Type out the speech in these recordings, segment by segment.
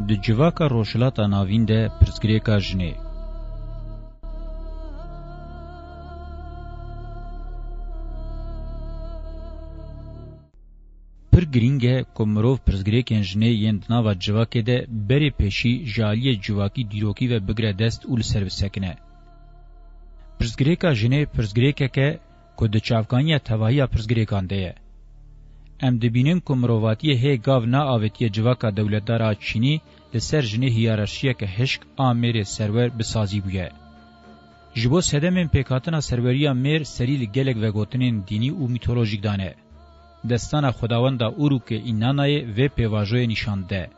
د جواکا روشلاتا ناوین ده پرسگریکا جنه. پر گرینگه که مروف پرسگریکن جنه ین دناوا جواکه ده بری پیشی جالی جواکی دیروکی و بگره دست اول سر بسکنه. پرسگریکا جنه پرسگریکه که ده چافکانی تواهی پرسگریکان ده. ام دبینن که مروفاتیه هی گاو نا آویتیه جواکا دولتدارا چینی لسر جنه هیارشیه که هشک آمیر سرور بسازی بویه. جبو سدمین پیکاتنا سروریا میر سری لگلک و گوتنین دینی و میتولوژیک دانه. دستان خداوند اورو که اینانای و پیواژوی نشانده.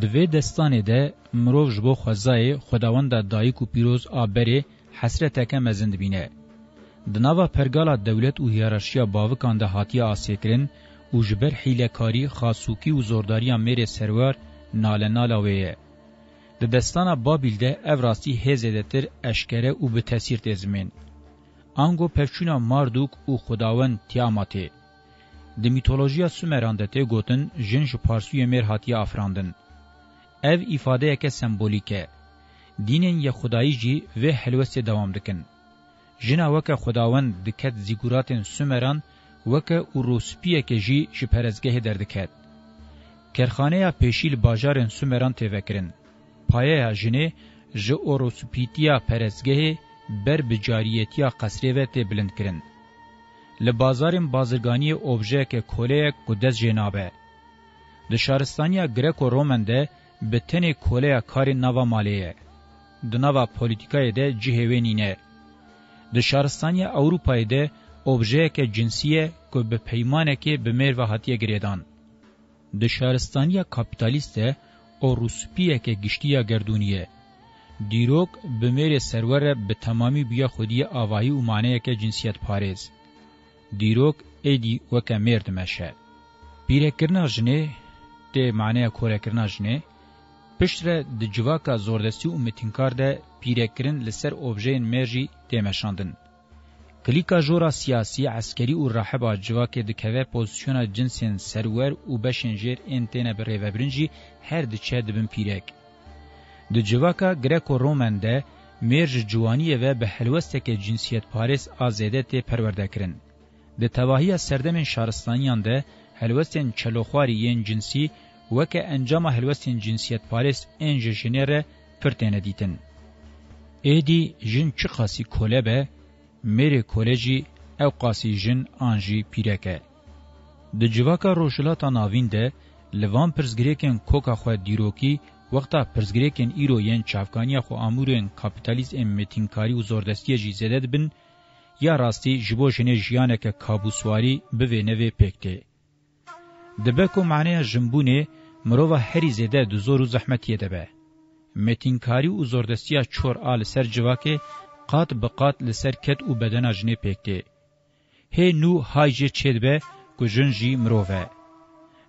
دوی دستانه ده مروف جبو خوزای خداوند دایک و پیروز آبره حسرت که مزند بینه. دناوا پرگالا دولت و هیرارشیا باوکان ده هاتیه آسیکرین و جبر حیلکاری خاصوکی و زورداری میر سرور نالاویه. ده دستان بابیل ده اوراستی هزده تر اشکره و به تاثیر تزمین. آنگو پفچونا ماردوک و خداوند تیاماته. د میتولوژیا سومران ده ته گوتن جن جو پارسوی میر هاتیه افراندن. اف ifade که سمبولیکه. دینن یا خدایی جی و حلوست دوام دکن. جنا وکه خداوند دکت زیگوراتن سومران وکه اوروسپیه که جی جپرزگه دردکت. کرخانه یا پیشیل باجارن سومران تیوکرن. پایه یا جنه جو اوروسپیتیا پرزگه بر بجاریتیا قصری و تی بلند کرن. لبازارن بازرگانی اوبژه که کوله قدس جنابه. د شهرستانیا گریکو رومن ده به تنه کوله کار نوا مالیه. د نوا پولیتیکای ده جهوینینه. د شهرستانیا اروپای ده اوبژه که جنسیه که به پیمانه که به میر و هاتیه گریدان. د شهرستانیا کاپیتالیسته او روسپیه که گشتیا گردونیه. دیروک به میر سرور به تمامی بیا خودی آواهی و معنیه که جنسیت پارز. دیروک ایدی وکه مرد مشه. پیره کرنا جنه ده معنی کوره کرنا جنه پشتره ده جواکا زوردستی و متینکار ده پیره کرن لسر اوبژین مرجی ده مشاندن. کلیکا جورا سیاسی عسکری و راحبا جواکه ده که پوزیشونا جنسین سرور و بشنجیر انتینه بره و برنجی هر ده چه دبن پیرک. ده جواکا گریکو رومن ده مرج جوانیه و به حلوسته که جنسیت پاریس آزاده ته پرورده کرن. د تواهی سردمن شهرستانیان ده هلوستین چلوخواری ین جنسی وکه انجام هلوستین جنسیت پاریس انج جنره پرتنه دیتن. ایدی جن چه خاصی کوله به میره کولجی او قاسی جن آنجی پیرکه. د جواکا روشلاتا ناوین ده لوان پرزگریکن کوکا خواه دیروکی وقتا پرزگریکن ایرو ین چافکانیا خو آمورین کابیتالیز امتینکاری و زوردستی جیزده بن یا راستی جبو جنه جیانه که کابوسواری بوه نوه پکته. دبکو معنی جنبونه مروه هری زیده دو زور و زحمتیه دبه. متینکاری و زوردستیا چور آل سر جواکه قات بقات لسر کت و بدن جنه پکته. هی نو های جه چید به که جن جی مروه.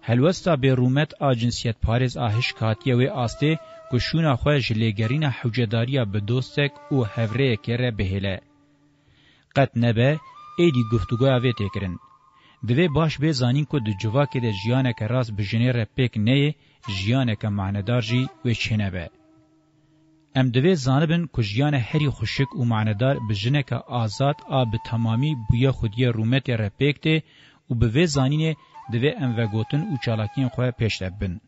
هلوستا به رومت آجنسیت پارز آهش کاتیه و آسته که شونا خواه جلیگرین حوجداریا به دوستک و هفره کره بهله. قد نبه ایدی گفتگوی آوه تکرن. دوی باش به زانین که دو جواکه ده جیانه که راست بجنه رپیک نه جیانه که معنیدار جی و چه نبه. ام دوی زانبن که جیانه هری خوشک و معنیدار بجنه که آزاد آب تمامی بویا خودی رومت رپیک ده و به زانینه دوی ام و گوتن و چالاکین خواه پیش دبن.